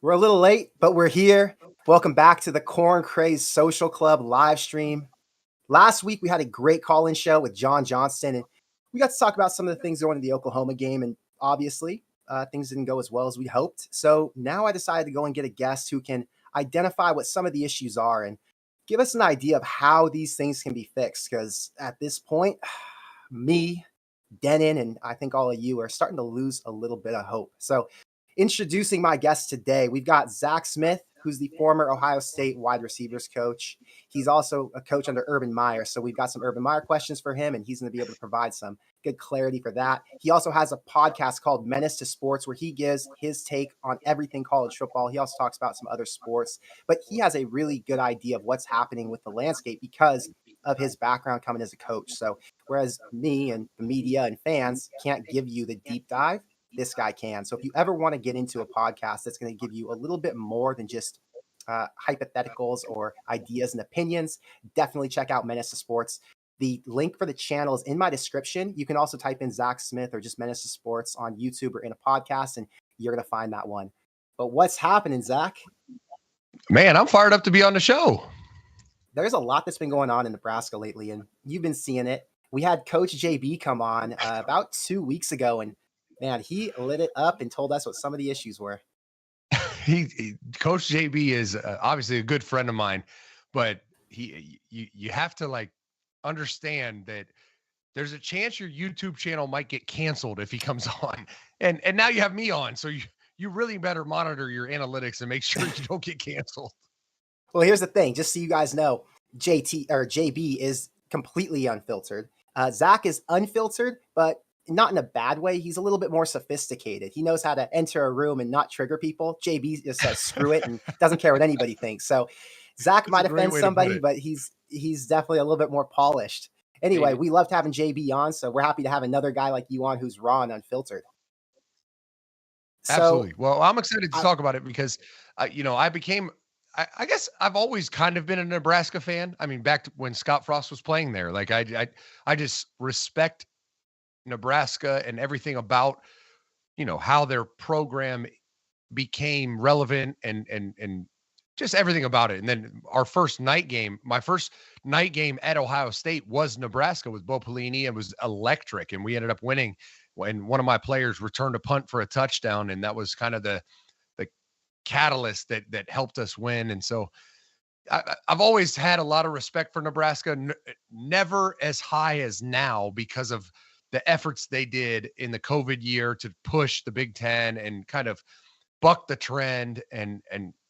We're a little late, but we're here. Welcome back to the Crazed Social Club live stream. Last week, we had a great call-in show with John Johnston, and we got to talk about some of the things going into the Oklahoma game, and obviously, things didn't go as well as we hoped. So now I decided to go and get a guest who can identify what some of the issues are and give us an idea of how these things can be fixed, because at this point, me, DENNON, and I think all of you are starting to lose a little bit of hope. So introducing my guest today, we've got Zach Smith, who's the former Ohio State wide receivers coach. He's also a coach under Urban Meyer. So we've got some Urban Meyer questions for him, and he's going to be able to provide some good clarity for that. He also has a podcast called Menace to Sports, where he gives his take on everything college football. He also talks about some other sports, but he has a really good idea of what's happening with the landscape because of his background coming as a coach. So whereas me and the media and fans can't give you the deep dive, this guy can. So if you ever want to get into a podcast that's going to give you a little bit more than just hypotheticals or ideas and opinions, definitely check out Menace to Sports. The link for the channel is in my description. You can also type in Zach Smith or just Menace to Sports on YouTube or in a podcast, and you're going to find that one. But what's happening, Zach? Man, I'm fired up to be on the show. There's a lot that's been going on in Nebraska lately, and you've been seeing it. We had Coach JB come on about 2 weeks ago, and man, he lit it up and told us what some of the issues were. Coach JB is obviously a good friend of mine, but you have to understand that there's a chance your YouTube channel might get canceled if he comes on, and now you have me on, so you really better monitor your analytics and make sure you don't get canceled. Well, here's the thing, just so you guys know, JB is completely unfiltered. Zach is unfiltered, but not in a bad way. He's a little bit more sophisticated. He knows how to enter a room and not trigger people. JB just says screw it and doesn't care what anybody thinks. So Zach might offend somebody, but he's definitely a little bit more polished. Anyway, we loved having JB on, so we're happy to have another guy like you on who's raw and unfiltered. Absolutely. Well, I'm excited to talk about it because, I guess I've always kind of been a Nebraska fan. I mean, back to when Scott Frost was playing there, I just respect Nebraska and everything about, how their program became relevant and just everything about it. And then my first night game at Ohio State was Nebraska with Bo Pelini. It was electric, and we ended up winning when one of my players returned a punt for a touchdown, and that was kind of the catalyst that helped us win. And so I've always had a lot of respect for Nebraska, never as high as now because of the efforts they did in the COVID year to push the Big Ten and kind of buck the trend. And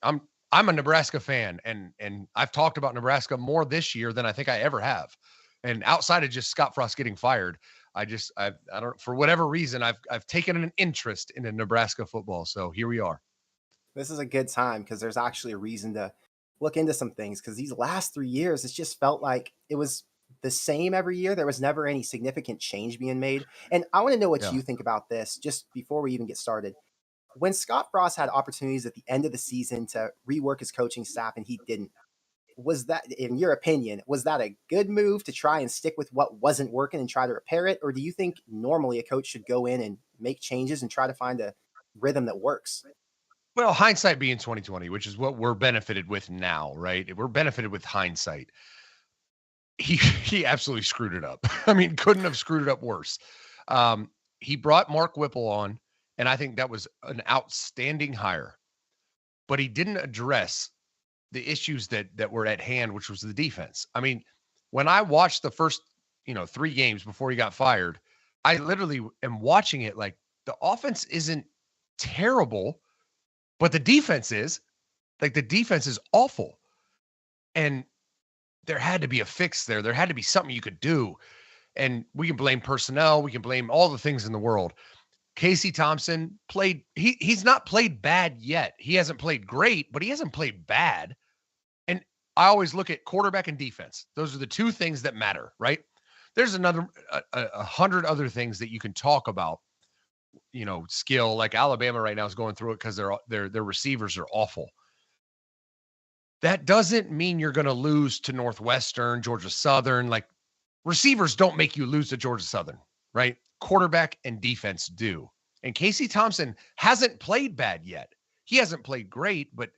I'm a Nebraska fan, and I've talked about Nebraska more this year than I think I ever have. And outside of just Scott Frost getting fired, I don't, for whatever reason, I've taken an interest in Nebraska football. So here we are. This is a good time because there's actually a reason to look into some things, because these last 3 years, it's just felt like it was the same every year. There was never any significant change being made. And I want to know what you think about this just before we even get started. When Scott Frost had opportunities at the end of the season to rework his coaching staff and he didn't, was that, in your opinion, was that a good move to try and stick with what wasn't working and try to repair it? Or do you think normally a coach should go in and make changes and try to find a rhythm that works? Well, hindsight being 2020, which is what we're benefited with now, right? We're benefited with hindsight. He absolutely screwed it up. I mean, couldn't have screwed it up worse. He brought Mark Whipple on, and I think that was an outstanding hire. But he didn't address the issues that were at hand, which was the defense. I mean, when I watched the first, 3 games before he got fired, I literally am watching it like the offense isn't terrible, but the defense is. Like, the defense is awful. And there had to be a fix there. There had to be something you could do. And we can blame personnel. We can blame all the things in the world. Casey Thompson played, he's not played bad yet. He hasn't played great, but he hasn't played bad. And I always look at quarterback and defense. Those are the two things that matter, right? There's another 100 other things that you can talk about, skill. Like Alabama right now is going through it because their receivers are awful. That doesn't mean you're going to lose to Northwestern, Georgia Southern. Like, receivers don't make you lose to Georgia Southern, right? Quarterback and defense do. And Casey Thompson hasn't played bad yet. He hasn't played great, but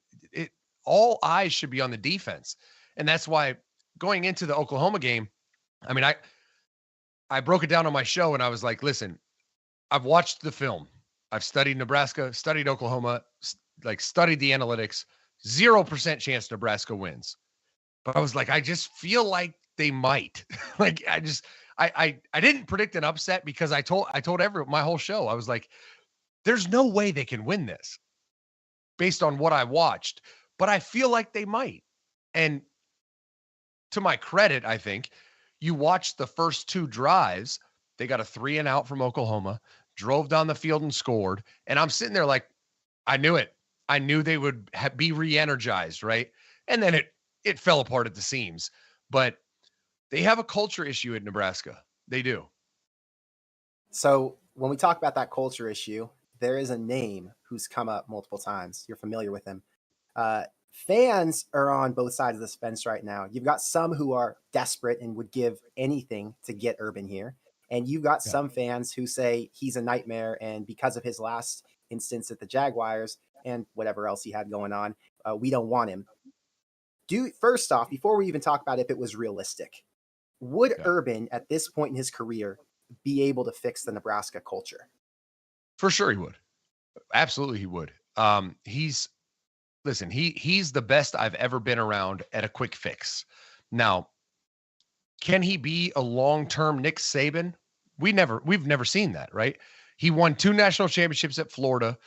all eyes should be on the defense. And that's why going into the Oklahoma game, I mean, I broke it down on my show and I was like, listen, I've watched the film. I've studied Nebraska, studied Oklahoma, studied the analytics. 0% chance Nebraska wins. But I was like, I just feel like they might. I didn't predict an upset because I told my whole show, I was like, there's no way they can win this based on what I watched, but I feel like they might. And to my credit, I think you watched the first 2 drives. They got a 3 and out from Oklahoma, drove down the field and scored. And I'm sitting there like, I knew it. I knew they would be re-energized, right? And then it fell apart at the seams. But they have a culture issue at Nebraska. They do. So when we talk about that culture issue, there is a name who's come up multiple times. You're familiar with him. Fans are on both sides of this fence right now. You've got some who are desperate and would give anything to get Urban here. And you've got some fans who say he's a nightmare. And because of his last instance at the Jaguars and whatever else he had going on, we don't want him. First off, before we even talk about if it was realistic, would Urban at this point in his career be able to fix the Nebraska culture? For sure he would. Absolutely he would. He's the best I've ever been around at a quick fix. Now, can he be a long-term Nick Saban? We've never seen that, right? He won 2 national championships at Florida.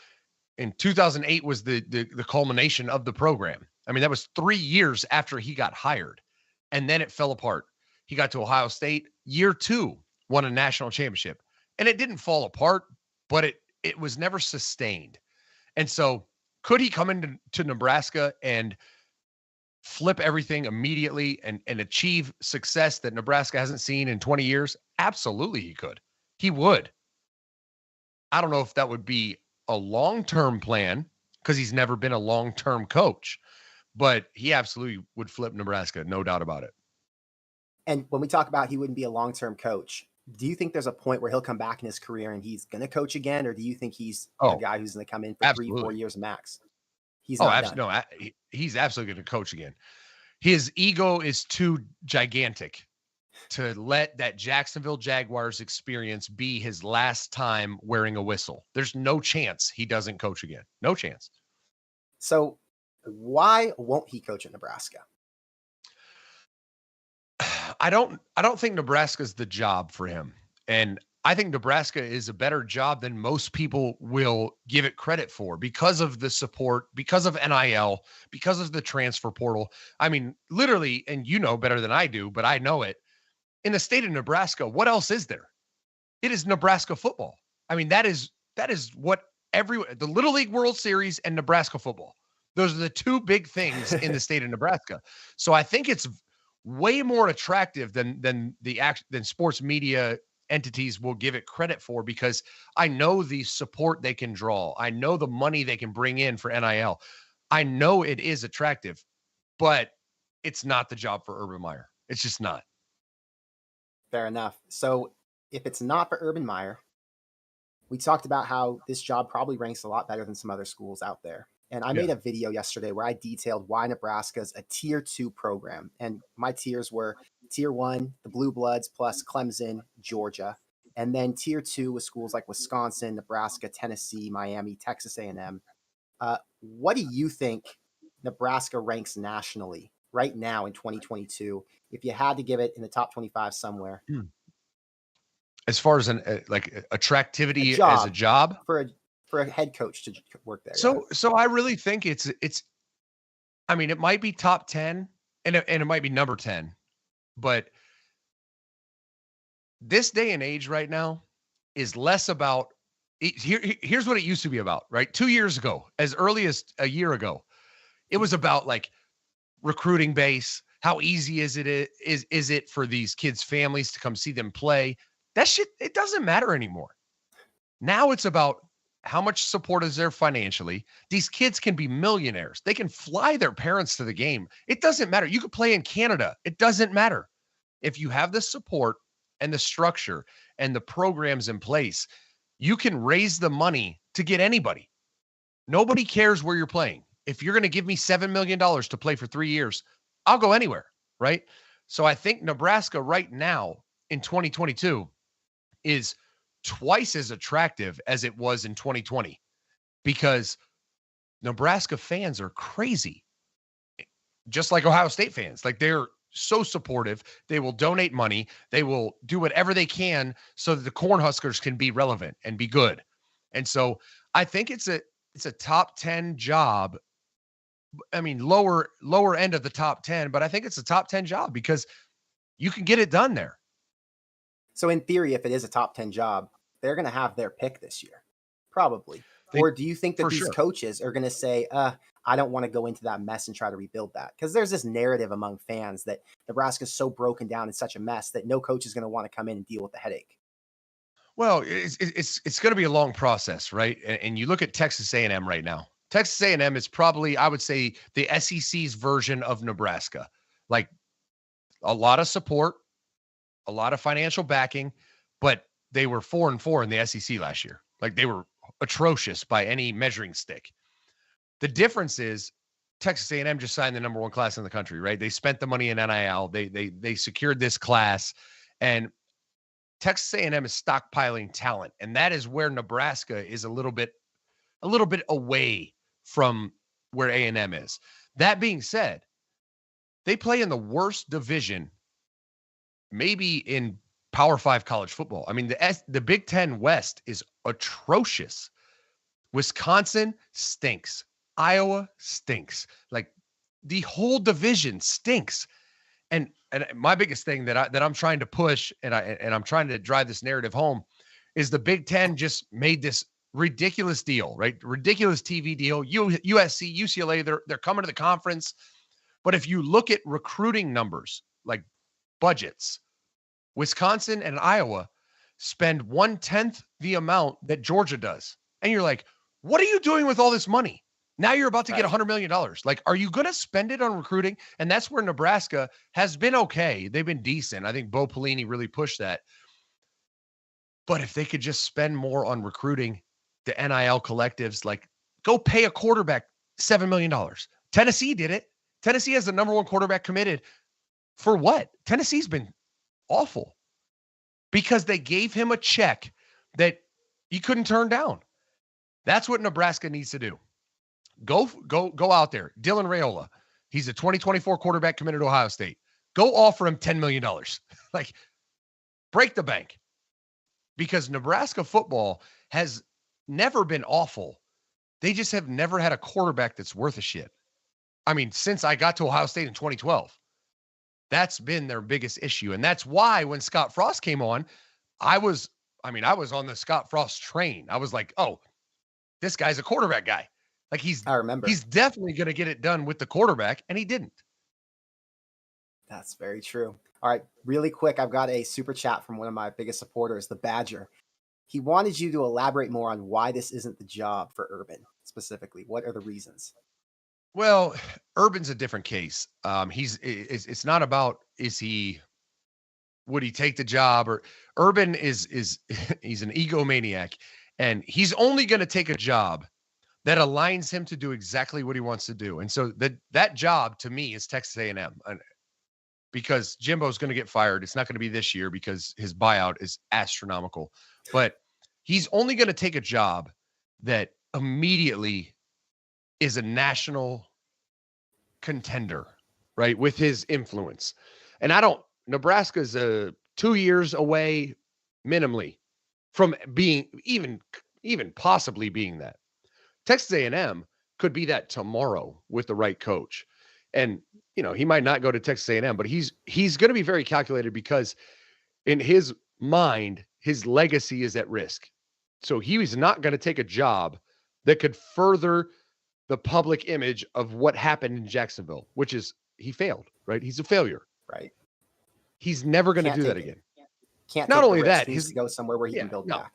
In 2008 was the culmination of the program. I mean, that was 3 years after he got hired, and then it fell apart. He got to Ohio State, year 2, won a national championship, and it didn't fall apart, but it was never sustained. And so could he come into Nebraska and flip everything immediately and achieve success that Nebraska hasn't seen in 20 years? Absolutely he could. He would. I don't know if that would be a long-term plan because he's never been a long-term coach, but he absolutely would flip Nebraska, no doubt about it. And when we talk about he wouldn't be a long-term coach, do you think there's a point where he'll come back in his career and he's going to coach again? Or do you think he's a guy who's going to come in for 3-4 years max? He's not done. No, he's absolutely going to coach again. His ego is too gigantic to let that Jacksonville Jaguars experience be his last time wearing a whistle. There's no chance he doesn't coach again. No chance. So why won't he coach at Nebraska? I don't think Nebraska's the job for him. And I think Nebraska is a better job than most people will give it credit for because of the support, because of NIL, because of the transfer portal. I mean, literally, and you know better than I do, but I know it. In the state of Nebraska, what else is there? It is Nebraska football. I mean, that is what the Little League World Series and Nebraska football. Those are the 2 big things in the state of Nebraska. So I think it's way more attractive than sports media entities will give it credit for, because I know the support they can draw. I know the money they can bring in for NIL. I know it is attractive, but it's not the job for Urban Meyer. It's just not. Fair enough. So if it's not for Urban Meyer, we talked about how this job probably ranks a lot better than some other schools out there. And I made a video yesterday where I detailed why Nebraska is a tier 2 program. And my tiers were tier 1, the Blue Bloods plus Clemson, Georgia. And then tier 2 with schools like Wisconsin, Nebraska, Tennessee, Miami, Texas A&M. What do you think Nebraska ranks nationally right now in 2022, if you had to give it in the top 25 somewhere? As far as attractivity as a job? For a head coach to work there. So I really think it's I mean, it might be top 10 and it might be number 10, but this day and age right now is less about here's what it used to be about, right? 2 years ago, as early as a year ago, it was about like recruiting base. How easy is it for these kids' families to come see them play? That shit, it doesn't matter anymore. Now it's about how much support is there financially. These kids can be millionaires. They can fly their parents to the game. It doesn't matter. You could play in Canada. It doesn't matter. If you have the support and the structure and the programs in place, you can raise the money to get anybody. Nobody cares where you're playing. If you're going to give me $7 million to play for 3 years, I'll go anywhere, right? So I think Nebraska right now in 2022 is twice as attractive as it was in 2020 because Nebraska fans are crazy, just like Ohio State fans. Like, they're so supportive. They will donate money. They will do whatever they can so that the Cornhuskers can be relevant and be good. And so I think it's a top 10 job. I mean, lower end of the top 10, but I think it's a top 10 job because you can get it done there. So in theory, if it is a top 10 job, they're going to have their pick this year, probably. Or do you think that these coaches are going to say, I don't want to go into that mess and try to rebuild that? Because there's this narrative among fans that Nebraska's so broken down and such a mess that no coach is going to want to come in and deal with the headache. Well, it's going to be a long process, right? And you look at Texas A&M right now. Texas A&M is probably, I would say, the SEC's version of Nebraska. Like, a lot of support, a lot of financial backing, but they were 4-4 in the SEC last year. Like, they were atrocious by any measuring stick. The difference is Texas A&M just signed the number one class in the country, right? They spent the money in NIL. They secured this class, and Texas A&M is stockpiling talent, and that is where Nebraska is a little bit away from where A&M is. That being said, they play in the worst division maybe in Power 5 college football. I mean, the Big Ten West is atrocious. Wisconsin stinks. Iowa stinks. Like, the whole division stinks. And my biggest thing that I'm trying to push and I'm trying to drive this narrative home is the Big Ten just made this ridiculous deal, right? Ridiculous TV deal. USC, UCLA, they're coming to the conference. But if you look at recruiting numbers, like budgets, Wisconsin and Iowa spend 1/10 the amount that Georgia does. And you're like, what are you doing with all this money? Now you're about to get $100 million. Like, are you going to spend it on recruiting? And that's where Nebraska has been okay. They've been decent. I think Bo Pelini really pushed that. But if they could just spend more on recruiting, the NIL collectives, like, go pay a quarterback $7 million. Tennessee did it. Tennessee has the number one quarterback committed. For what? Tennessee's been awful because they gave him a check that he couldn't turn down. That's what Nebraska needs to do. Go out there. Dylan Raiola, he's a 2024 quarterback committed to Ohio State. Go offer him $10 million. Like, break the bank. Because Nebraska football has never been awful. They just have never had a quarterback that's worth a shit. I mean, since I got to Ohio State in 2012, that's been their biggest issue. And that's why when Scott Frost came on, I was on the Scott Frost train. I was like, oh, this guy's a quarterback guy. Like, I remember. He's definitely going to get it done with the quarterback, and he didn't. That's very true. All right, really quick, I've got a super chat from one of my biggest supporters, the Badger. He wanted you to elaborate more on why this isn't the job for Urban specifically. What are the reasons? Well, Urban's a different case. It's not about would he take the job, or Urban is he's an egomaniac, and he's only going to take a job that aligns him to do exactly what he wants to do. And so that job to me is Texas A&M, because Jimbo's going to get fired. It's not going to be this year because his buyout is astronomical, but he's only going to take a job that immediately is a national contender, right? With his influence. And Nebraska's 2 years away minimally from being even possibly being that. Texas A&M could be that tomorrow with the right coach. And, he might not go to Texas A&M, but he's going to be very calculated because in his mind, his legacy is at risk. So he was not going to take a job that could further the public image of what happened in Jacksonville, which is he failed, right? He's a failure. Right. He's never going to do that again. Can't. Not only that, he needs to go somewhere where he can build back.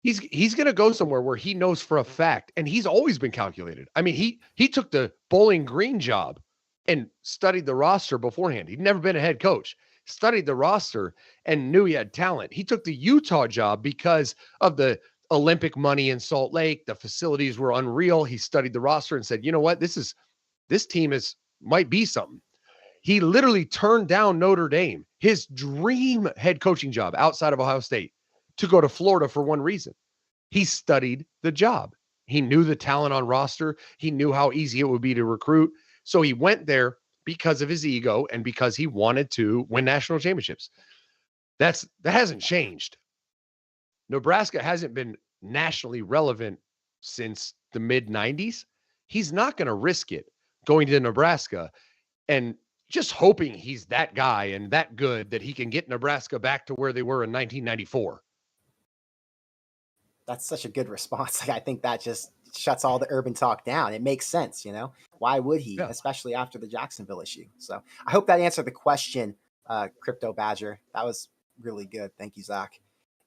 He's going to go somewhere where he knows for a fact, and he's always been calculated. I mean, he took the Bowling Green job and studied the roster beforehand. He'd never been a head coach, studied the roster and knew he had talent. He took the Utah job because of the Olympic money in Salt Lake. The facilities were unreal. He studied the roster and said, you know what? This team might be something. He literally turned down Notre Dame, his dream head coaching job outside of Ohio State, to go to Florida for one reason. He studied the job. He knew the talent on roster. He knew how easy it would be to recruit. So he went there because of his ego and because he wanted to win national championships. That hasn't changed. Nebraska hasn't been nationally relevant since the mid-90s. He's not going to risk it going to Nebraska and just hoping he's that guy and that good that he can get Nebraska back to where they were in 1994. That's such a good response. Like, I think that just shuts all the urban talk down. It makes sense, you know? Why would he, especially after the Jacksonville issue? So I hope that answered the question, Crypto Badger. That was really good. Thank you, Zach.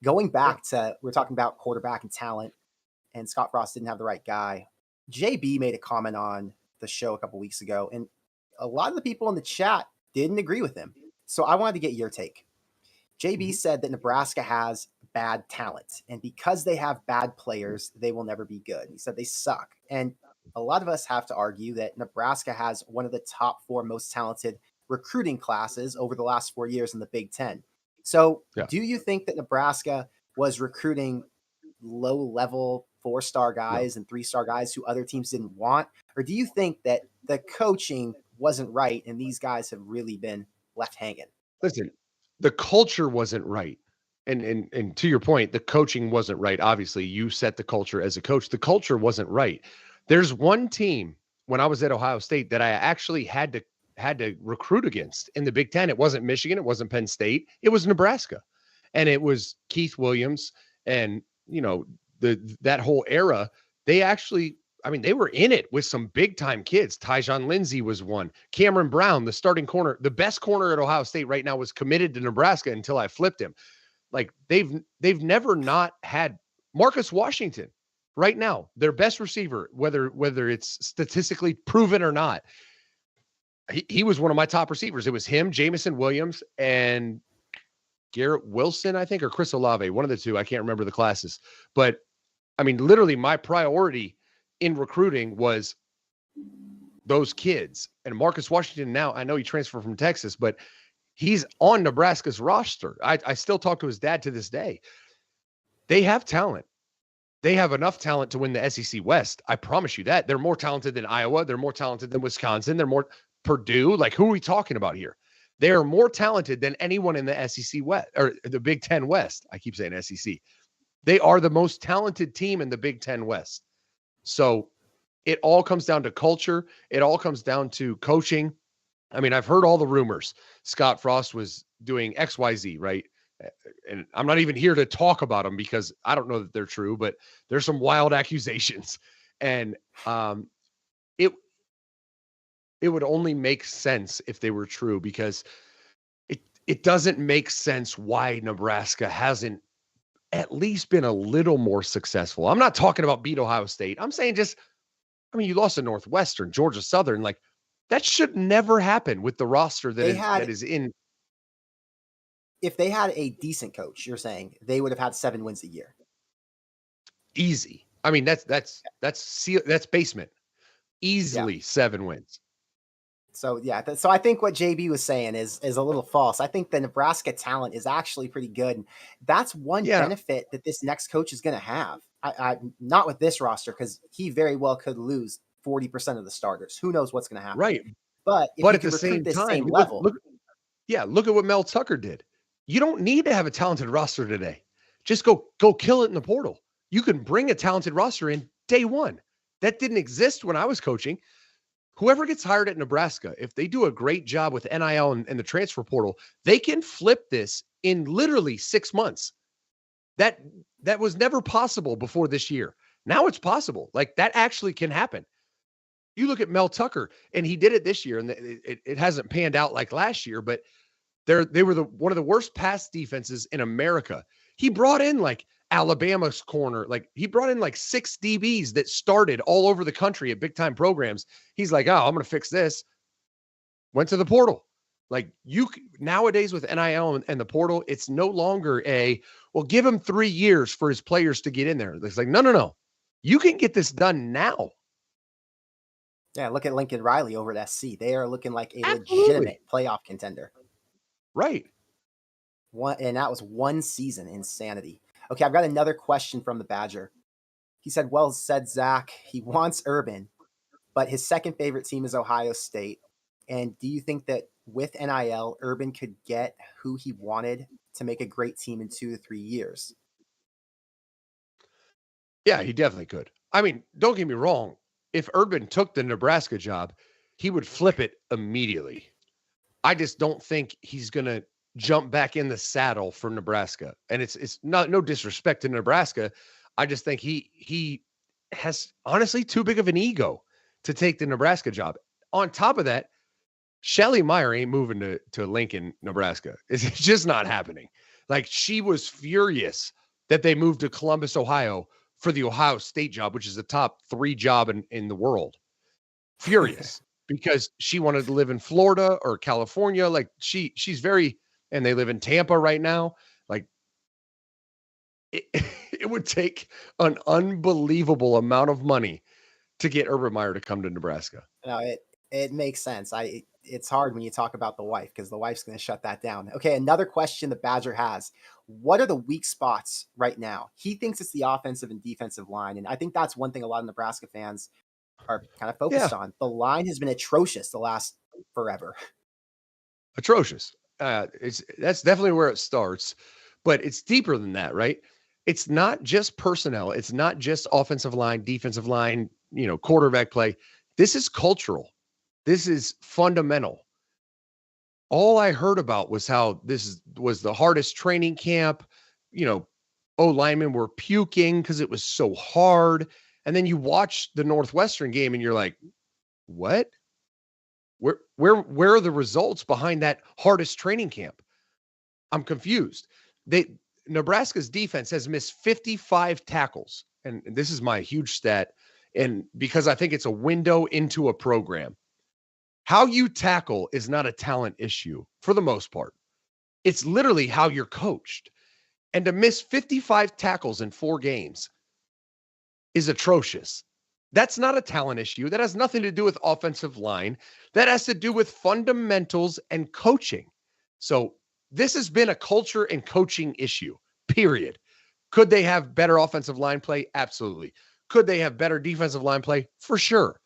Going back to, we're talking about quarterback and talent, and Scott Frost didn't have the right guy. JB made a comment on the show a couple weeks ago, and a lot of the people in the chat didn't agree with him. So I wanted to get your take. JB said that Nebraska has bad talent, and because they have bad players, they will never be good. He said they suck. And a lot of us have to argue that Nebraska has one of the top 4 most talented recruiting classes over the last 4 years in the Big Ten. So do you think that Nebraska was recruiting low-level 4-star guys and 3-star guys who other teams didn't want? Or do you think that the coaching wasn't right and these guys have really been left hanging? Listen, the culture wasn't right. And to your point, the coaching wasn't right. Obviously, you set the culture as a coach. The culture wasn't right. There's one team when I was at Ohio State that I actually had to recruit against in the Big Ten. It wasn't Michigan. It wasn't Penn State. It was Nebraska. And it was Keith Williams and, you know, that whole era. They actually, I mean, they were in it with some big time kids. Tyjon Lindsey was one. Cameron Brown, the starting corner, the best corner at Ohio State right now, was committed to Nebraska until I flipped him. Like they've never not had Marcus Washington right now, their best receiver, whether it's statistically proven or not. He was one of my top receivers. It was him, Jamison Williams, and Garrett Wilson, I think, or Chris Olave, one of the two. I can't remember the classes. But, I mean, literally my priority in recruiting was those kids. And Marcus Washington now, I know he transferred from Texas, but he's on Nebraska's roster. I still talk to his dad to this day. They have talent. They have enough talent to win the SEC West. I promise you that. They're more talented than Iowa. They're more talented than Wisconsin. They're more Purdue. Like, who are we talking about here? They are more talented than anyone in the SEC West or the Big Ten West. I keep saying SEC. They are the most talented team in the Big Ten West. So it all comes down to culture. It all comes down to coaching. I mean, I've heard all the rumors. Scott Frost was doing XYZ, right? And I'm not even here to talk about them because I don't know that they're true, but there's some wild accusations. And it would only make sense if they were true, because it doesn't make sense why Nebraska hasn't at least been a little more successful. I'm not talking about beat Ohio State. I'm saying you lost to Northwestern, Georgia Southern. Like, that should never happen with the roster that is in. If they had a decent coach, you're saying they would have had 7 wins a year. Easy. I mean, that's basement. Easily 7 wins. So so I think what JB was saying is a little false. I think the Nebraska talent is actually pretty good. And that's one benefit that this next coach is going to have. I not with this roster, because he very well could lose 40% of the starters. Who knows what's going to happen? Right. But at the same level, look at what Mel Tucker did. You don't need to have a talented roster today. Just go kill it in the portal. You can bring a talented roster in day one. That didn't exist when I was coaching. Whoever gets hired at Nebraska, if they do a great job with NIL and the transfer portal, they can flip this in literally 6 months. That was never possible before this year. Now it's possible. Like, that actually can happen. You look at Mel Tucker, and he did it this year, and it hasn't panned out like last year, but they were one of the worst pass defenses in America. He brought in like Alabama's corner. Like, he brought in like 6 DBs that started all over the country at big time programs. He's like, oh, I'm going to fix this. Went to the portal. Like nowadays with NIL and the portal, it's no longer well, give him 3 years for his players to get in there. It's like, no. You can get this done now. Yeah, look at Lincoln Riley over at SC. They are looking like a Absolutely. legitimate playoff contender. Right. And that was one season. Insanity. Okay, I've got another question from the Badger. He said, well said, Zach. He wants Urban, but his second favorite team is Ohio State. And do you think that with NIL, Urban could get who he wanted to make a great team in 2 to 3 years? Yeah, he definitely could. I mean, don't get me wrong. If Urban took the Nebraska job, he would flip it immediately. I just don't think he's going to jump back in the saddle for Nebraska. And it's not no disrespect to Nebraska. I just think he has honestly too big of an ego to take the Nebraska job. On top of that, Shelly Meyer ain't moving to Lincoln, Nebraska. It's just not happening. Like, she was furious that they moved to Columbus, Ohio for the Ohio State job, which is the top 3 job in the world. Furious because she wanted to live in Florida or California. Like, she's very, and they live in Tampa right now. Like, it would take an unbelievable amount of money to get Urban Meyer to come to Nebraska. No, it makes sense. It's hard when you talk about the wife because the wife's going to shut that down. Okay, another question the Badger has. What are the weak spots right now? He thinks it's the offensive and defensive line, and I think that's one thing a lot of Nebraska fans are kind of focused on. The line has been atrocious the last forever. Atrocious. That's definitely where it starts, but it's deeper than that, right? It's not just personnel. It's not just offensive line, defensive line, quarterback play. This is cultural. This is fundamental. All I heard about was how was the hardest training camp. Linemen were puking because it was so hard. And then you watch the Northwestern game and you're like, what? Where are the results behind that hardest training camp? I'm confused. Nebraska's defense has missed 55 tackles. And this is my huge stat. And because I think it's a window into a program. How you tackle is not a talent issue for the most part. It's literally how you're coached. And to miss 55 tackles in 4 games is atrocious. That's not a talent issue. That has nothing to do with offensive line. That has to do with fundamentals and coaching. So this has been a culture and coaching issue, period. Could they have better offensive line play? Absolutely. Could they have better defensive line play? For sure.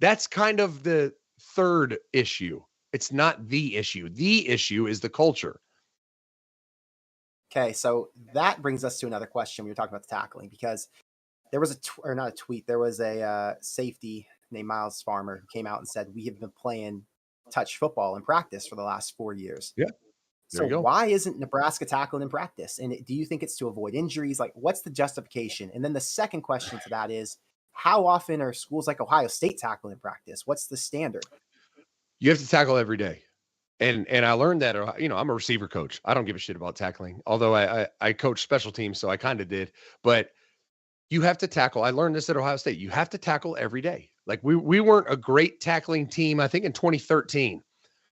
That's kind of the third issue. It's not the issue. The issue is the culture. Okay, so that brings us to another question. We were talking about the tackling because there was not a tweet. There was a safety named Miles Farmer who came out and said, we have been playing touch football in practice for the last 4 years. Yeah. So why isn't Nebraska tackling in practice? And do you think it's to avoid injuries? Like, what's the justification? And then the second question to that is, how often are schools like Ohio State tackling in practice? What's the standard? You have to tackle every day. And I learned that, I'm a receiver coach. I don't give a shit about tackling, although I coach special teams, so I kind of did. But you have to tackle. I learned this at Ohio State. You have to tackle every day. Like, we weren't a great tackling team, I think, in 2013.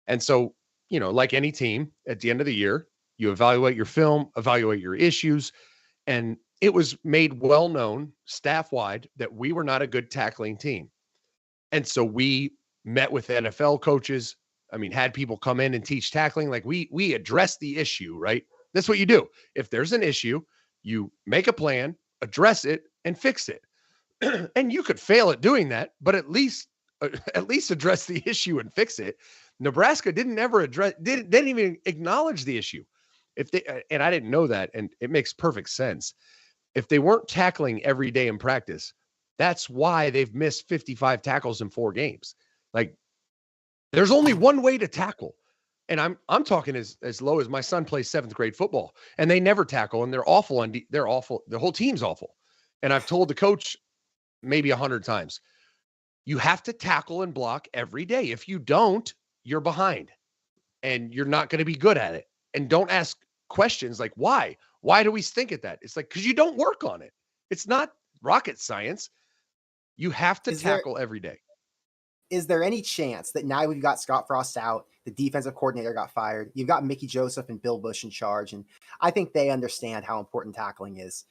And so, like any team, at the end of the year, you evaluate your film, evaluate your issues. And it was made well known staff-wide that we were not a good tackling team. And so we met with NFL coaches. Had people come in and teach tackling. Like, we address the issue, right? That's what you do. If there's an issue, you make a plan, address it, and fix it. And you could fail at doing that, but at least address the issue and fix it. Nebraska didn't even acknowledge the issue. And I didn't know that, and it makes perfect sense. If they weren't tackling every day in practice, that's why they've missed 55 tackles in 4 games. Like, there's only one way to tackle. And I'm talking as low as my son plays 7th grade football, and they never tackle, and they're awful. They're awful. The whole team's awful. And I've told the coach maybe 100 times, you have to tackle and block every day. If you don't, you're behind, and you're not going to be good at it. And don't ask questions like, why? Why do we stink at that? It's like, because you don't work on it. It's not rocket science. You have to tackle every day. is there any chance that now we've got Scott Frost out, the defensive coordinator got fired, you've got Mickey Joseph and Bill Busch in charge, and I think they understand how important tackling is.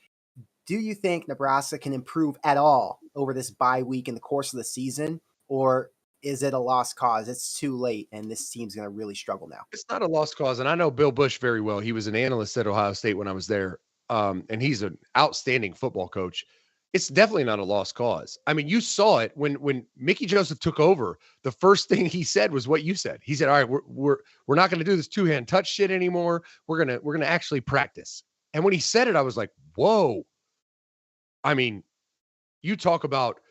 Do you think Nebraska can improve at all over this bye week in the course of the season, or is it a lost cause? It's too late, and this team's going to really struggle now. It's not a lost cause, and I know Bill Busch very well. He was an analyst at Ohio State when I was there, and he's an outstanding football coach. It's definitely not a lost cause. I mean, you saw it when Mickey Joseph took over. The first thing he said was what you said. He said, "All right, we're not going to do this two-hand touch shit anymore. We're gonna actually practice." And when he said it, I was like, "Whoa!" I mean, you talk about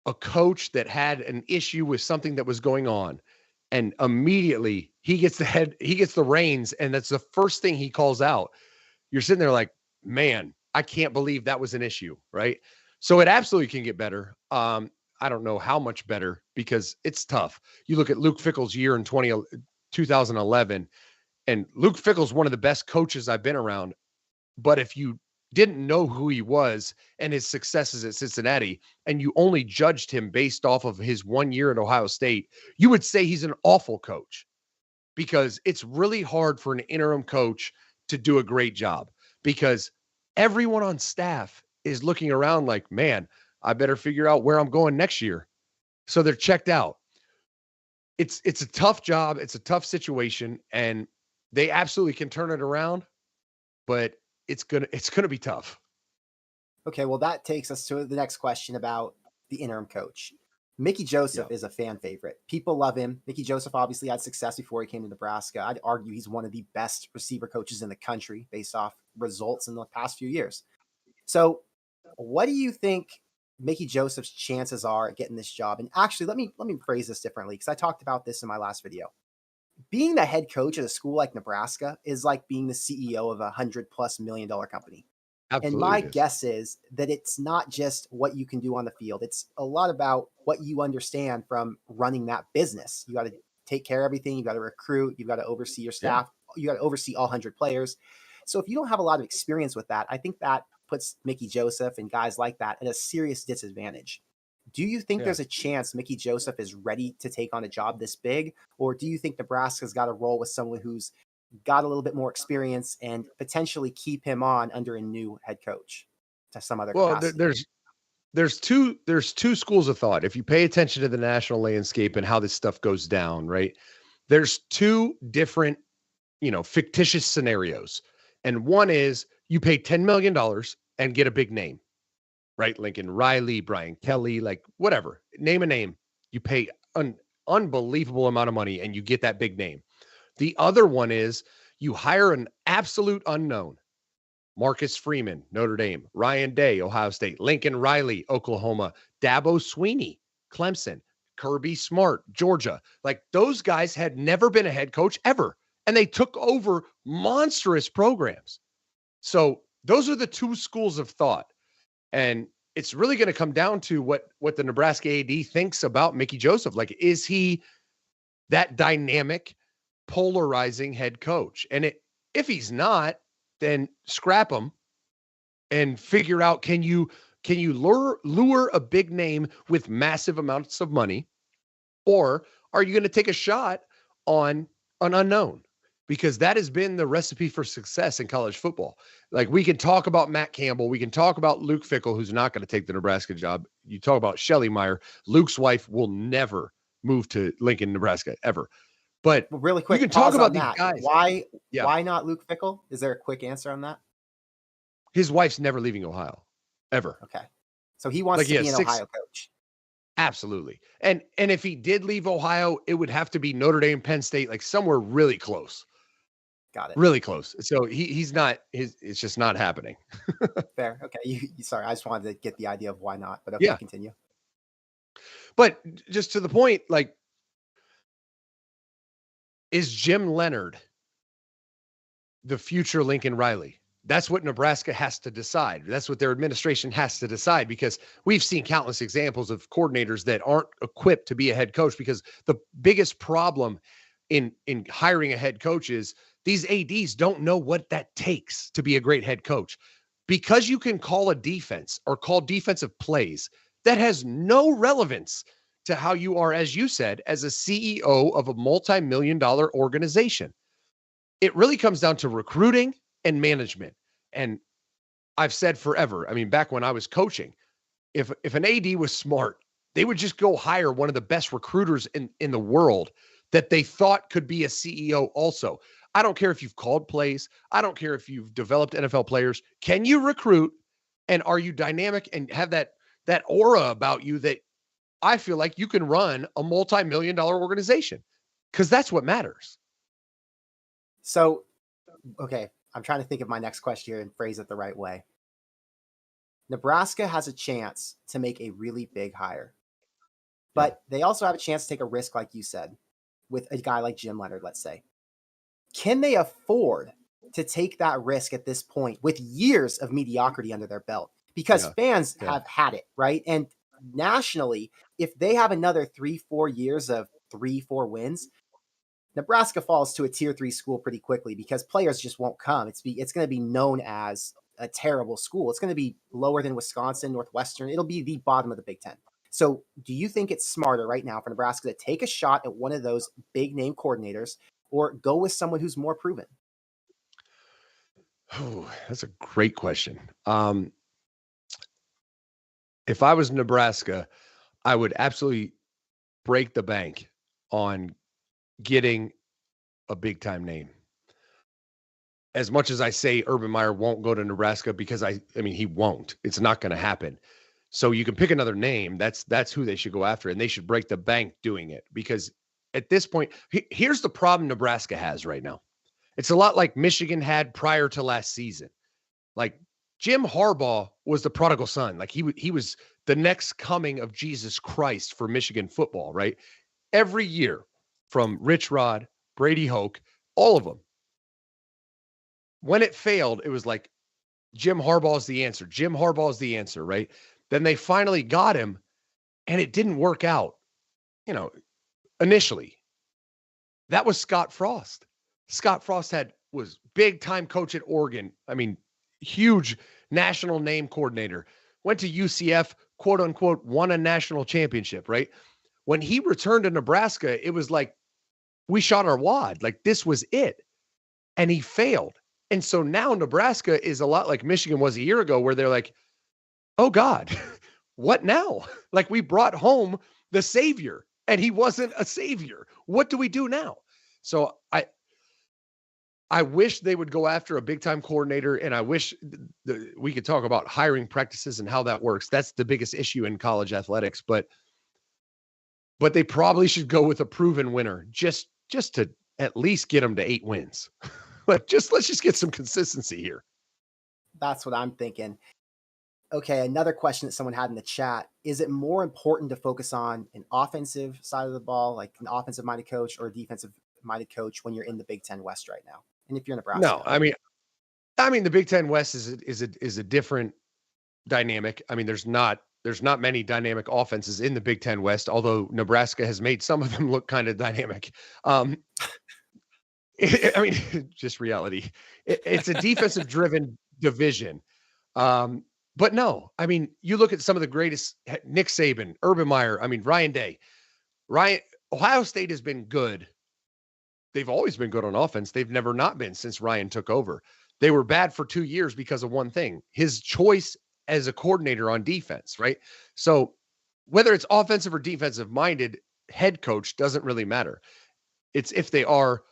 a coach that had an issue with something that was going on, and immediately he gets the reins, and that's the first thing he calls out. You're sitting there like, man, I can't believe that was an issue, right? So it absolutely can get better. I don't know how much better because it's tough. You look at Luke Fickell's year in 2011, and Luke Fickell's one of the best coaches I've been around. But if you didn't know who he was and his successes at Cincinnati, and you only judged him based off of his 1 year at Ohio State, you would say he's an awful coach, because it's really hard for an interim coach to do a great job, because everyone on staff is looking around like, man, I better figure out where I'm going next year. So they're checked out. It's a tough job. It's a tough situation, and they absolutely can turn it around, but it's gonna be tough. Okay, well, that takes us to the next question about the interim coach. Mickey Joseph Yeah. is a fan favorite. People love him. Mickey Joseph obviously had success before he came to Nebraska. I'd argue he's one of the best receiver coaches in the country based off results in the past few years. So, what do you think Mickey Joseph's chances are at getting this job? And actually, let me phrase this differently, because I talked about this in my last video. Being the head coach at a school like Nebraska is like being the CEO of $100+ million company. And Absolutely my it is. guess is that it's not just what you can do on the field. It's a lot about what you understand from running that business. You got to take care of everything. You got to recruit. You got to oversee your Yeah. staff. You got to oversee all 100 players. So if you don't have a lot of experience with that, I think that puts Mickey Joseph and guys like that at a serious disadvantage. Do you think Yeah. there's a chance Mickey Joseph is ready to take on a job this big? Or do you think Nebraska's got to roll with someone who's got a little bit more experience and potentially keep him on under a new head coach to some other Well, capacity? there's two schools of thought. If you pay attention to the national landscape and how this stuff goes down, right? There's two different, fictitious scenarios. And one is you pay $10 million and get a big name, right? Lincoln Riley, Brian Kelly, like whatever, name a name. You pay an unbelievable amount of money and you get that big name. The other one is you hire an absolute unknown. Marcus Freeman, Notre Dame, Ryan Day, Ohio State, Lincoln Riley, Oklahoma, Dabo Sweeney, Clemson, Kirby Smart, Georgia. Like, those guys had never been a head coach ever, and they took over monstrous programs. So those are the two schools of thought. And it's really going to come down to what the Nebraska AD thinks about Mickey Joseph. Like, is he that dynamic, polarizing head coach? And if he's not, then scrap him and figure out, can you lure a big name with massive amounts of money, or are you going to take a shot on an unknown? Because that has been the recipe for success in college football. Like, we can talk about Matt Campbell, we can talk about Luke Fickell, who's not going to take the Nebraska job. You talk about Shelly Meyer. Luke's wife will never move to Lincoln, Nebraska, ever. But Well, really quick, you can talk pause on about these that. guys. Yeah. Why not Luke Fickell? Is there a quick answer on that? His wife's never leaving Ohio, ever. Okay. So he wants Like, to he be has an 6 Ohio coach. Absolutely. And if he did leave Ohio, it would have to be Notre Dame, Penn State, like somewhere really close. Got it. Really close. So he's not, it's just not happening. Fair. Okay. Sorry, I just wanted to get the idea of why not, but okay, Yeah. continue. But just to the point, like, is Jim Leonard the future Lincoln Riley? That's what Nebraska has to decide. That's what their administration has to decide, because we've seen countless examples of coordinators that aren't equipped to be a head coach, because the biggest problem in hiring a head coach is these ADs don't know what that takes to be a great head coach. Because you can call a defense or call defensive plays, that has no relevance to how you are, as you said, as a CEO of a multi-million-dollar organization. It really comes down to recruiting and management. And I've said forever, I mean, back when I was coaching, if an AD was smart, they would just go hire one of the best recruiters in the world that they thought could be a CEO also. I don't care if you've called plays. I don't care if you've developed NFL players. Can you recruit? And are you dynamic and have that aura about you that I feel like you can run a multi-million-dollar organization? Because that's what matters. So, okay, I'm trying to think of my next question here and phrase it the right way. Nebraska has a chance to make a really big hire, but they also have a chance to take a risk, like you said, with a guy like Jim Leonhard, let's say. Can they afford to take that risk at this point with years of mediocrity under their belt? Because fans have had it, right? And nationally, if they have another 3-4 years of 3-4 wins, Nebraska falls to a tier 3 school pretty quickly because players just won't come. It's going to be known as a terrible school. It's going to be lower than Wisconsin, Northwestern. It'll be the bottom of the Big Ten. So do you think it's smarter right now for Nebraska to take a shot at one of those big name coordinators or go with someone who's more proven? Oh, that's a great question. If I was Nebraska, I would absolutely break the bank on getting a big time name. As much as I say Urban Meyer won't go to Nebraska because I mean, he won't. It's not going to happen. So you can pick another name. That's who they should go after, and they should break the bank doing it because at this point, here's the problem Nebraska has right now. It's a lot like Michigan had prior to last season. Like Jim Harbaugh was the prodigal son. Like he was the next coming of Jesus Christ for Michigan football, right? Every year from Rich Rod, Brady Hoke, all of them. When it failed, it was like Jim Harbaugh is the answer. Jim Harbaugh is the answer, right? Then they finally got him and it didn't work out, initially. That was Scott Frost. Scott Frost was big time coach at Oregon. I mean, huge national name coordinator. Went to UCF, quote unquote, won a national championship, right? When he returned to Nebraska, it was like we shot our wad. Like this was it. And he failed. And so now Nebraska is a lot like Michigan was a year ago, where they're like, oh God, what now? Like we brought home the savior and he wasn't a savior. What do we do now? So I wish they would go after a big time coordinator, and I wish we could talk about hiring practices and how that works. That's the biggest issue in college athletics, but they probably should go with a proven winner just to at least get them to 8 wins. Let's just get some consistency here. That's what I'm thinking. Okay, another question that someone had in the chat. Is it more important to focus on an offensive side of the ball, like an offensive-minded coach, or a defensive-minded coach when you're in the Big Ten West right now? And if you're Nebraska? No, I mean the Big Ten West is a different dynamic. I mean, there's not many dynamic offenses in the Big Ten West, although Nebraska has made some of them look kind of dynamic. I mean, just reality. It's a defensive-driven division. But no, I mean, you look at some of the greatest, Nick Saban, Urban Meyer, I mean, Ryan Day. Ohio State has been good. They've always been good on offense. They've never not been since Ryan took over. They were bad for 2 years because of one thing, his choice as a coordinator on defense, right? So whether it's offensive or defensive minded, head coach doesn't really matter. It's if they are,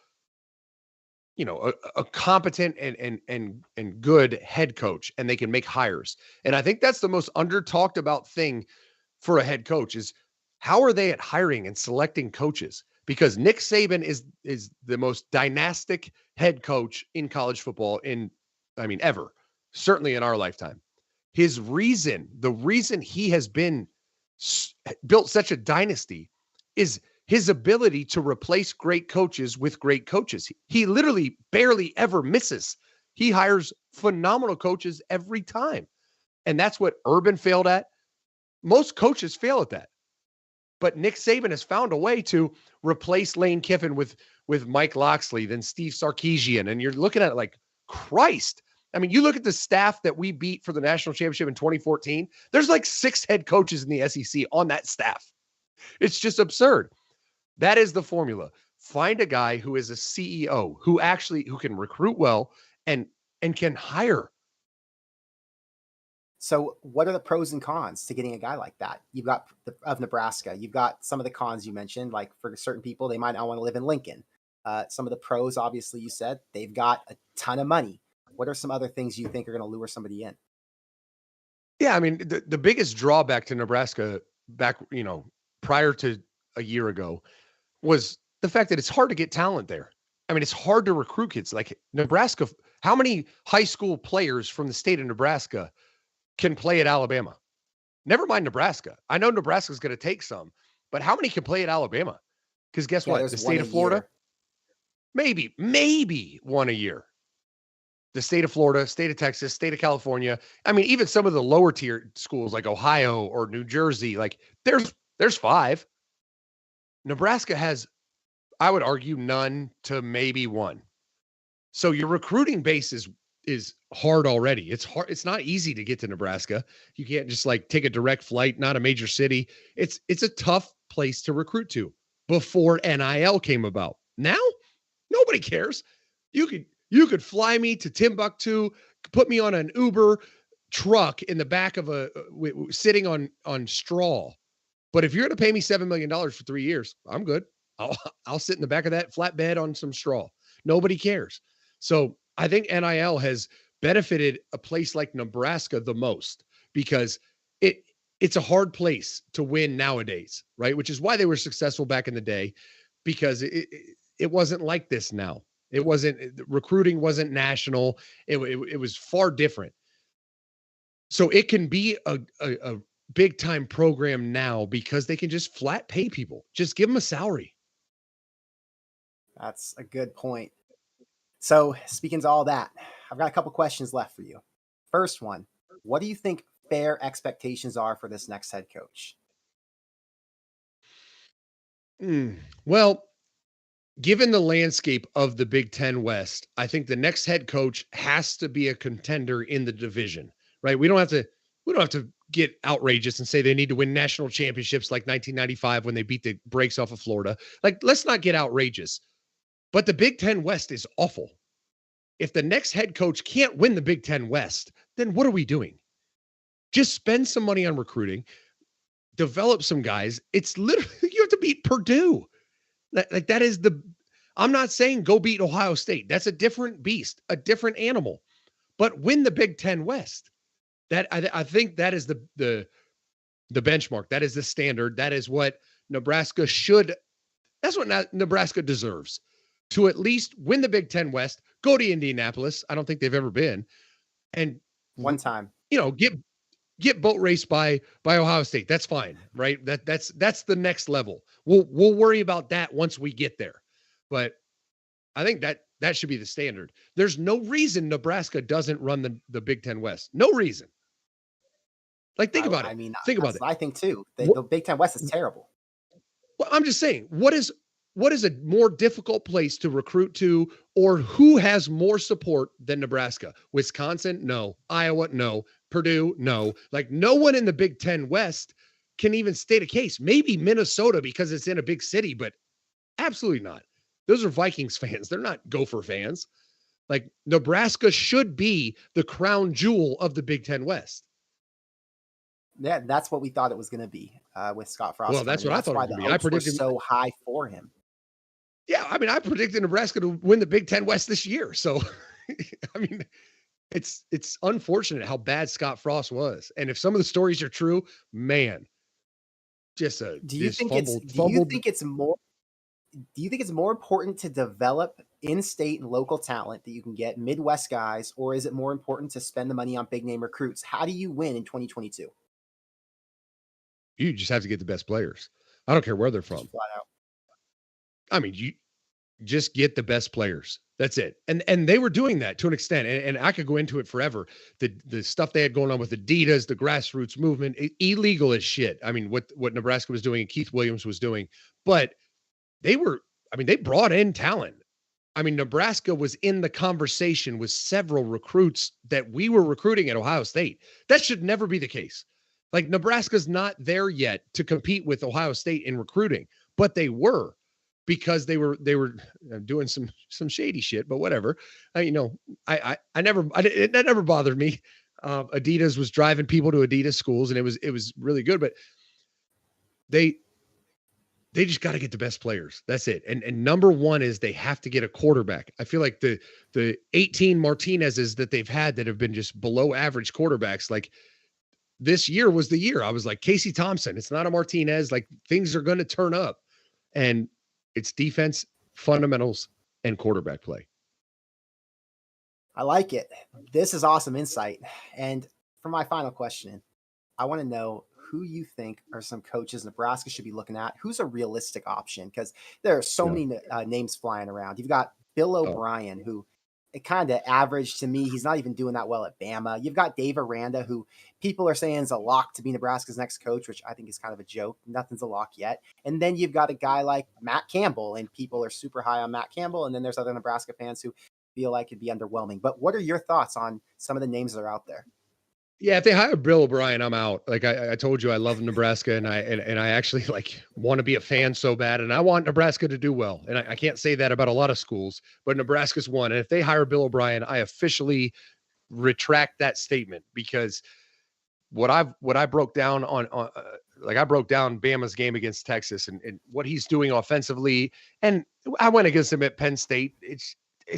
a competent and good head coach, and they can make hires. And I think that's the most under talked about thing for a head coach is how are they at hiring and selecting coaches? Because Nick Saban is the most dynastic head coach in college football ever, certainly in our lifetime. The reason he has been built such a dynasty is his ability to replace great coaches with great coaches. He literally barely ever misses. He hires phenomenal coaches every time. And that's what Urban failed at. Most coaches fail at that. But Nick Saban has found a way to replace Lane Kiffin with Mike Loxley, then Steve Sarkisian. And you're looking at it like, Christ. I mean, you look at the staff that we beat for the national championship in 2014. There's like 6 head coaches in the SEC on that staff. It's just absurd. That is the formula. Find a guy who is a CEO who can recruit well and can hire. So, what are the pros and cons to getting a guy like that? You've got of Nebraska. You've got some of the cons you mentioned, like for certain people, they might not want to live in Lincoln. Some of the pros, obviously, you said they've got a ton of money. What are some other things you think are going to lure somebody in? Yeah, I mean, the biggest drawback to Nebraska back, prior to a year ago was the fact that it's hard to get talent there. I mean, it's hard to recruit kids. Like Nebraska, how many high school players from the state of Nebraska can play at Alabama? Never mind Nebraska. I know Nebraska's going to take some, but how many can play at Alabama? Because guess Yeah, what? The there's one state a of Florida, year. maybe one a year. The state of Florida, state of Texas, state of California. I mean, even some of the lower tier schools like Ohio or New Jersey, like there's five. Nebraska has, I would argue, none to maybe one. So your recruiting base is hard already. It's hard. It's not easy to get to Nebraska. You can't just like take a direct flight, not a major city. It's a tough place to recruit to before NIL came about. Now, nobody cares. You could fly me to Timbuktu, put me on an Uber truck in the back of sitting on straw. But if you're going to pay me $7 million for 3 years, I'm good. I'll sit in the back of that flatbed on some straw. Nobody cares. So I think NIL has benefited a place like Nebraska the most because it's a hard place to win nowadays, right? Which is why they were successful back in the day, because it wasn't like this now. It wasn't, recruiting wasn't national. It was far different. So it can be a big time program now because they can just flat pay people. Just give them a salary. That's a good point. So, speaking to all that, I've got a couple questions left for you. First one, what do you think fair expectations are for this next head coach? Well, given the landscape of the Big Ten West, I think the next head coach has to be a contender in the division, right? We don't have to get outrageous and say they need to win national championships like 1995 when they beat the brakes off of Florida. Like, let's not get outrageous. But the Big Ten West is awful. If the next head coach can't win the Big Ten West, then what are we doing? Just spend some money on recruiting, develop some guys. It's literally, you have to beat Purdue. That is I'm not saying go beat Ohio State. That's a different beast, a different animal, but win the Big Ten West. That I think that is the benchmark. That is the standard. That is what Nebraska should. That's what Nebraska deserves, to at least win the Big Ten West. Go to Indianapolis. I don't think they've ever been, and One time. Get boat raced by Ohio State. That's fine, right? That's the next level. We'll worry about that once we get there. But I think that should be the standard. There's no reason Nebraska doesn't run the Big Ten West. No reason. Like, think about it. I mean, think about it. I think too. The Big Ten West is terrible. Well, I'm just saying, what is a more difficult place to recruit to, or who has more support than Nebraska? Wisconsin? No. Iowa? No. Purdue? No. Like, no one in the Big Ten West can even state a case. Maybe Minnesota because it's in a big city, but absolutely not. Those are Vikings fans. They're not Gopher fans. Like, Nebraska should be the crown jewel of the Big Ten West. Yeah, that's what we thought it was going to be with Scott Frost. Well, that's what I thought it was going to be. I predicted so high for him. Yeah, I mean, I predicted Nebraska to win the Big Ten West this year. So, I mean, it's unfortunate how bad Scott Frost was, and if some of the stories are true, man, just a do you think it's more important to develop in-state and local talent that you can get Midwest guys, or is it more important to spend the money on big name recruits? How do you win in 2022? You just have to get the best players. I don't care where they're from. Flat out. I mean, you just get the best players. That's it. And they were doing that to an extent. And I could go into it forever. The stuff they had going on with Adidas, the grassroots movement, illegal as shit. I mean, what Nebraska was doing and Keith Williams was doing, but they brought in talent. I mean, Nebraska was in the conversation with several recruits that we were recruiting at Ohio State. That should never be the case. Like Nebraska's not there yet to compete with Ohio State in recruiting, but they were because they were doing some shady shit, but whatever. That never bothered me. Adidas was driving people to Adidas schools, and it was really good, but they just got to get the best players. That's it. And number one is they have to get a quarterback. I feel like the 18 Martinez's that they've had that have been just below average quarterbacks, like this year was the year. I was like, Casey Thompson, it's not a Martinez. Like things are going to turn up, and it's defense, fundamentals, and quarterback play. I like it. This is awesome insight. And for my final question, I want to know who you think are some coaches Nebraska should be looking at. Who's a realistic option? Because there are so Yeah. many names flying around. You've got Bill O'Brien, who it kind of average to me. He's not even doing that well at Bama. You've got Dave Aranda, who people are saying is a lock to be Nebraska's next coach, which I think is kind of a joke. Nothing's a lock yet. And then you've got a guy like Matt Campbell, and people are super high on Matt Campbell. And then there's other Nebraska fans who feel like it'd be underwhelming. But what are your thoughts on some of the names that are out there? Yeah, if they hire Bill O'Brien, I'm out. Like I told you, I love Nebraska, and I actually like want to be a fan so bad, and I want Nebraska to do well. And I can't say that about a lot of schools, but Nebraska's one. And if they hire Bill O'Brien, I officially retract that statement, because what I broke down I broke down Bama's game against Texas and what he's doing offensively, and I went against him at Penn State. It's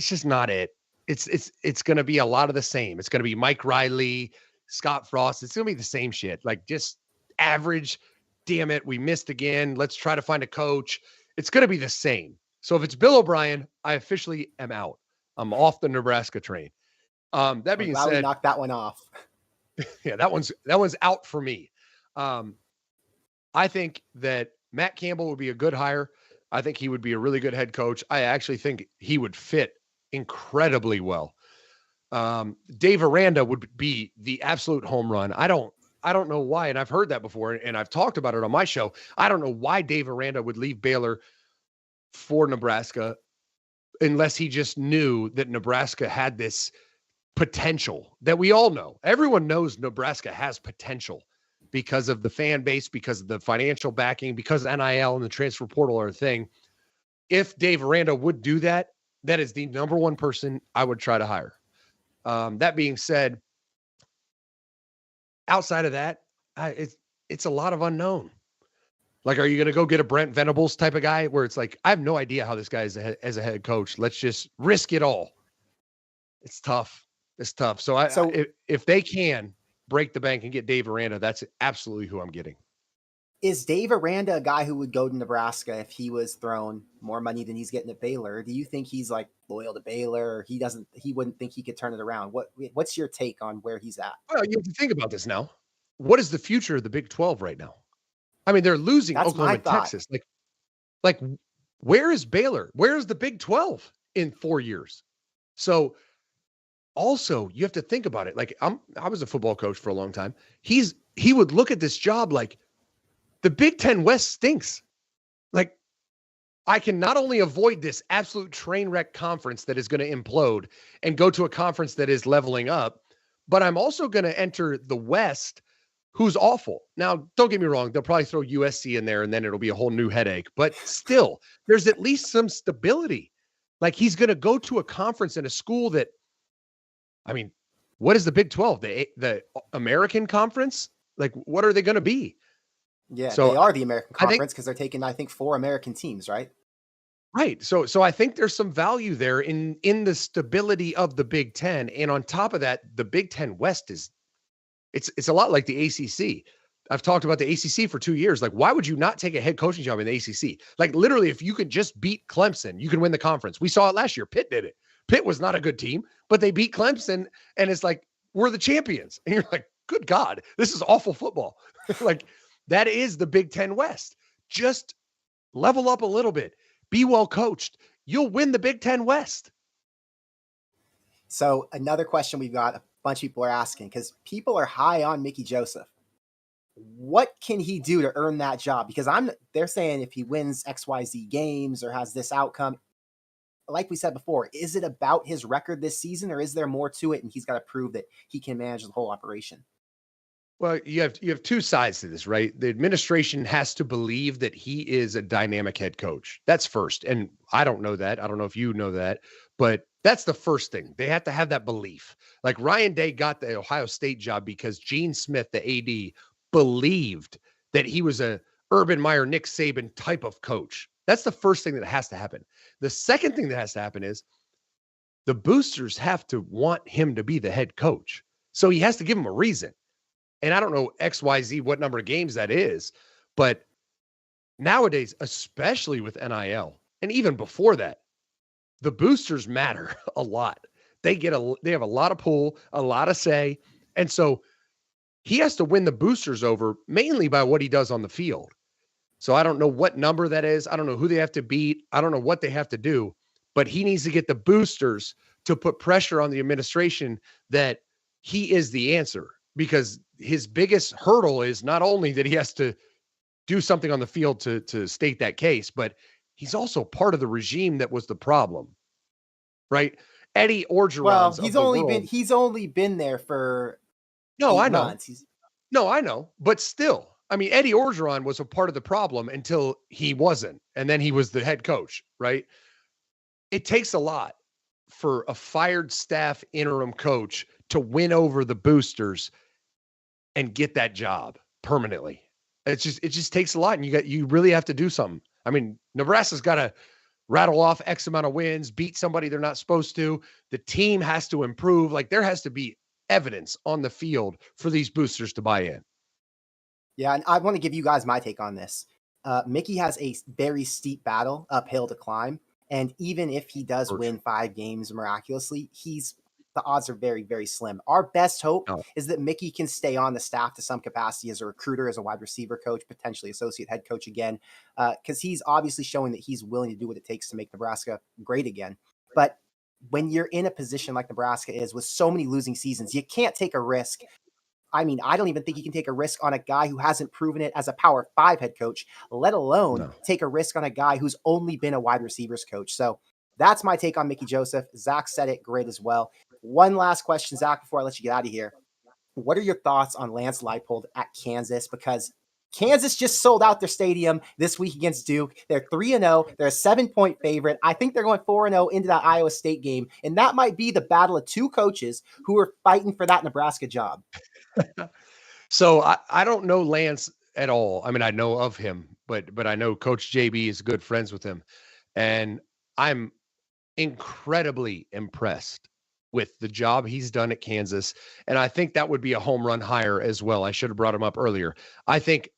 just not it. It's going to be a lot of the same. It's going to be Mike Riley, Scott Frost. It's going to be the same shit. Like just average. Damn it, we missed again. Let's try to find a coach. It's going to be the same. So if it's Bill O'Brien, I officially am out. I'm off the Nebraska train. That being said, we knocked that one off. Yeah, that one's out for me. I think that Matt Campbell would be a good hire. I think he would be a really good head coach. I actually think he would fit incredibly well. Dave Aranda would be the absolute home run. I don't know why, and I've heard that before, and I've talked about it on my show. I don't know why Dave Aranda would leave Baylor for Nebraska unless he just knew that Nebraska had this potential that we all know. Everyone knows Nebraska has potential because of the fan base, because of the financial backing, because NIL and the transfer portal are a thing. If Dave Aranda would do that, that is the number one person I would try to hire. That being said, outside of that, it's a lot of unknown. Like, are you going to go get a Brent Venables type of guy where it's like, I have no idea how this guy is as a head coach. Let's just risk it all. It's tough. It's tough. So if they can break the bank and get Dave Aranda, that's absolutely who I'm getting. Is Dave Aranda a guy who would go to Nebraska if he was thrown more money than he's getting at Baylor? Do you think he's like loyal to Baylor, or he wouldn't think he could turn it around? What's your take on where he's at? Well, you have to think about this now. What is the future of the Big 12 right now? I mean, they're losing Oklahoma and Texas. Like where is Baylor? Where is the Big 12 in 4 years? So also, you have to think about it. Like I was a football coach for a long time. He would look at this job like the Big 10 West stinks. Like I can not only avoid this absolute train wreck conference that is going to implode and go to a conference that is leveling up, but I'm also going to enter the West, who's awful. Now, don't get me wrong. They'll probably throw USC in there and then it'll be a whole new headache, but still there's at least some stability. Like he's going to go to a conference in a school that, I mean, what is the Big 12? The American Conference? Like, what are they going to be? Yeah, so they are the American Conference because they're taking, I think, 4 American teams, right? Right. So I think there's some value there in the stability of the Big 10. And on top of that, the Big 10 West it's a lot like the ACC. I've talked about the ACC for 2 years. Like, why would you not take a head coaching job in the ACC? Like, literally, if you could just beat Clemson, you can win the conference. We saw it last year. Pitt did it. Pitt was not a good team, but they beat Clemson, and it's like, we're the champions. And you're like, good God, this is awful football. Like, that is the Big 10 West. Just level up a little bit. Be well coached. You'll win the Big 10 West. So another question we've got, a bunch of people are asking, because people are high on Mickey Joseph. What can he do to earn that job? Because they're saying if he wins XYZ games or has this outcome, like we said before, is it about his record this season, or is there more to it and he's got to prove that he can manage the whole operation? Well, you have two sides to this, right? The administration has to believe that he is a dynamic head coach. That's first. And I don't know that. I don't know if you know that, but that's the first thing. They have to have that belief. Like Ryan Day got the Ohio State job because Gene Smith, the AD, believed that he was a Urban Meyer, Nick Saban type of coach. That's the first thing that has to happen. The second thing that has to happen is the boosters have to want him to be the head coach. So he has to give them a reason. And I don't know XYZ, what number of games that is, but nowadays, especially with NIL, and even before that, the boosters matter a lot. They have a lot of pull, a lot of say. And so he has to win the boosters over mainly by what he does on the field. So I don't know what number that is. I don't know who they have to beat. I don't know what they have to do, but he needs to get the boosters to put pressure on the administration that he is the answer, because his biggest hurdle is not only that he has to do something on the field to state that case, but he's also part of the regime that was the problem, right? Eddie Orgeron's Well, of he's only been there for no, 8 I know. months. No, I know, but still, I mean, Eddie Orgeron was a part of the problem until he wasn't, and then he was the head coach, right? It takes a lot for a fired staff interim coach to win over the boosters and get that job permanently. It just takes a lot, and you really have to do something. I mean, Nebraska's got to rattle off X amount of wins, beat somebody they're not supposed to. The team has to improve. Like, there has to be evidence on the field for these boosters to buy in. Yeah, and I want to give you guys my take on this. Mickey has a very steep battle uphill to climb, and even if he does win 5 games miraculously, the odds are very, very slim. Our best hope is that Mickey can stay on the staff to some capacity as a recruiter, as a wide receiver coach, potentially associate head coach again, because he's obviously showing that he's willing to do what it takes to make Nebraska great again. But when you're in a position like Nebraska is with so many losing seasons, you can't take a risk. I mean, I don't even think you can take a risk on a guy who hasn't proven it as a Power 5 head coach, let alone take a risk on a guy who's only been a wide receivers coach. So that's my take on Mickey Joseph. Zach said it great as well. One last question, Zach, before I let you get out of here. What are your thoughts on Lance Leipold at Kansas? Because Kansas just sold out their stadium this week against Duke. They're 3-0. They're a 7-point favorite. I think they're going 4-0 into that Iowa State game. And that might be the battle of 2 coaches who are fighting for that Nebraska job. So I don't know Lance at all. I mean, I know of him, but I know Coach JB is good friends with him. And I'm incredibly impressed with the job he's done at Kansas. And I think that would be a home run hire as well. I should have brought him up earlier. I think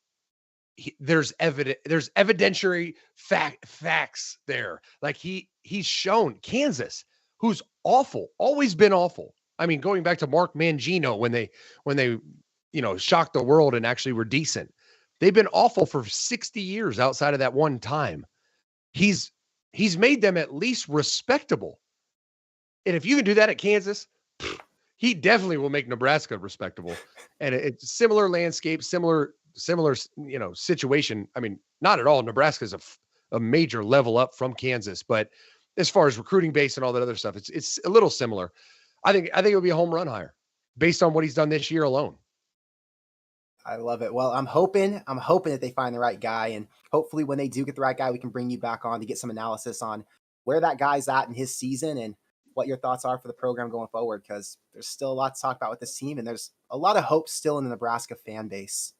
there's evidentiary facts there. Like he's shown Kansas, who's awful, always been awful. I mean, going back to Mark Mangino when they shocked the world and actually were decent. They've been awful for 60 years outside of that one time. He's made them at least respectable. And if you can do that at Kansas, he definitely will make Nebraska respectable. And it's similar landscape, similar situation. I mean, not at all. Nebraska is a major level up from Kansas, but as far as recruiting base and all that other stuff, it's a little similar. I think it would be a home run hire based on what he's done this year alone. I love it. Well, I'm hoping that they find the right guy, and hopefully when they do get the right guy, we can bring you back on to get some analysis on where that guy's at in his season and what your thoughts are for the program going forward, because there's still a lot to talk about with this team, and there's a lot of hope still in the Nebraska fan base.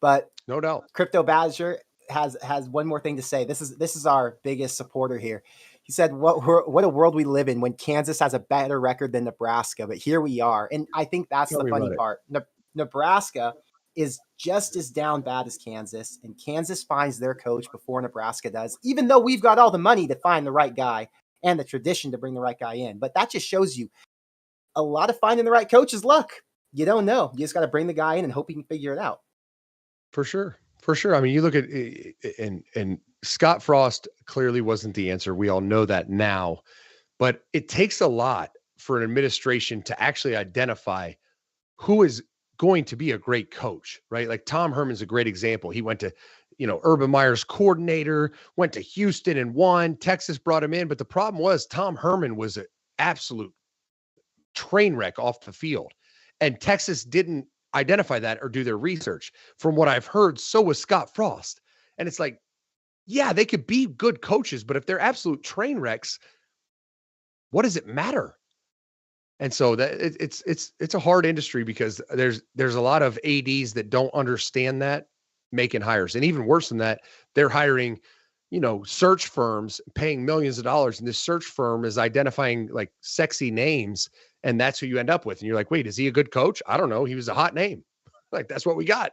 But no doubt, Crypto Badger has one more thing to say. This is our biggest supporter here. He said, what a world we live in when Kansas has a better record than Nebraska, but here we are. And I think that's the funny part. Nebraska is just as down bad as Kansas, and Kansas finds their coach before Nebraska does, even though we've got all the money to find the right guy and the tradition to bring the right guy in. But that just shows you a lot of finding the right coach is luck. You don't know. You just got to bring the guy in and hope he can figure it out. For sure. I mean, you look at and Scott Frost clearly wasn't the answer. We all know that now, but it takes a lot for an administration to actually identify who is going to be a great coach, right? Like Tom Herman's a great example. He went to, Urban Meyer's coordinator, went to Houston and won. Texas brought him in, but the problem was Tom Herman was an absolute train wreck off the field, and Texas didn't identify that or do their research. From what I've heard, so was Scott Frost. And it's like, yeah, they could be good coaches, but if they're absolute train wrecks, what does it matter? And so that it's a hard industry because there's a lot of ADs that don't understand that making hires. And even worse than that, they're hiring, search firms paying millions of dollars. And this search firm is identifying like sexy names. And that's who you end up with. And you're like, wait, is he a good coach? I don't know. He was a hot name. Like, that's what we got.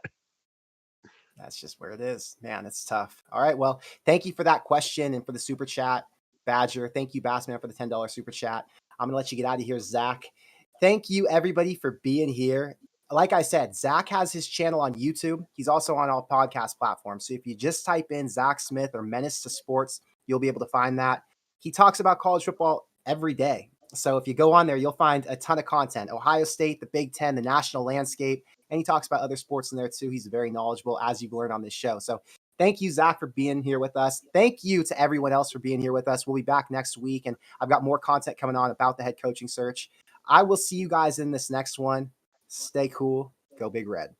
That's just where it is, man. It's tough. All right. Well, thank you for that question and for the super chat, Badger. Thank you, Bassman, for the $10 super chat. I'm going to let you get out of here, Zach. Thank you, everybody, for being here. Like I said, Zach has his channel on YouTube. He's also on all podcast platforms. So if you just type in Zach Smith or Menace to Sports, you'll be able to find that. He talks about college football every day. So if you go on there, you'll find a ton of content. Ohio State, the Big Ten, the national landscape. And he talks about other sports in there too. He's very knowledgeable, as you've learned on this show. So thank you, Zach, for being here with us. Thank you to everyone else for being here with us. We'll be back next week, and I've got more content coming on about the head coaching search. I will see you guys in this next one. Stay cool. Go Big Red.